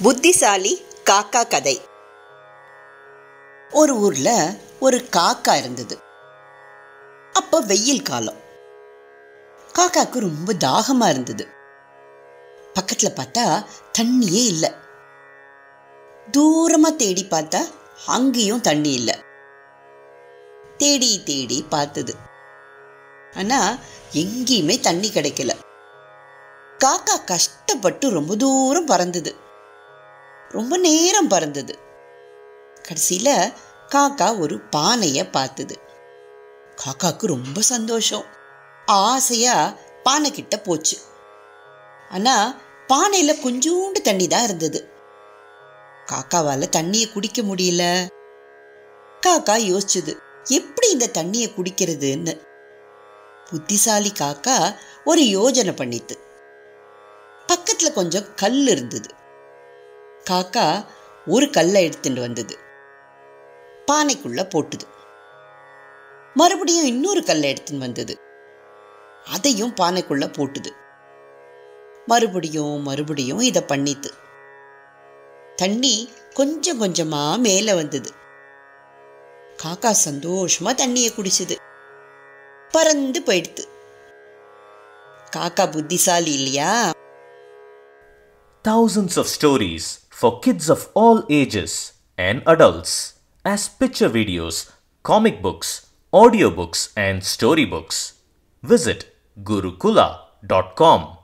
புத்திசாலி காக்கா கதை. ஒரு ஊர்ல ஒரு காக்கா இருந்தது. அப்ப வெயில் காலம். காக்காக்கு ரொம்ப தாகமா இருந்தது. பக்கத்துல பார்த்தா தண்ணியே இல்லை. தூரமா தேடி பார்த்தா அங்கேயும் தண்ணி இல்லை. தேடி தேடி பார்த்தது. ஆனா எங்கேயுமே தண்ணி கிடைக்கல. காக்கா கஷ்டப்பட்டு ரொம்ப தூரம் பறந்தது. ரொம்ப நேரம் பறந்தது. கடைசியில காக்கா ஒரு பானைய பார்த்தது. காக்காக்கு ரொம்ப சந்தோஷம். ஆசையா பானை கிட்ட போச்சு. ஆனா பானையில கொஞ்சோண்டு தண்ணி தான் இருந்தது. காக்காவால தண்ணியை குடிக்க முடியல. காக்கா யோசிச்சது, எப்படி இந்த தண்ணியை குடிக்கிறதுன்னு. புத்திசாலி காக்கா ஒரு யோஜனை பண்ணித்து. பக்கத்துல கொஞ்சம் கல் இருந்தது. காக்கா ஒரு கல்லை எடுத்துட்டு வந்தது. பானைக்குள்ள போட்டுது. மறுபடியும் இன்னொரு கல்லை எடுத்துன்னு வந்தது. அதையும் பானைக்குள்ள போட்டுது. மறுபடியும் இதை பண்ணித்து. தண்ணி கொஞ்சம் கொஞ்சமா மேல வந்தது. காக்கா சந்தோஷமா தண்ணியை குடிச்சது. பறந்து போயிடுது. காக்கா புத்திசாலி இல்லையா? Thousands of stories for kids of all ages and adults as picture videos, comic books, audiobooks and storybooks. Visit gurukula.com.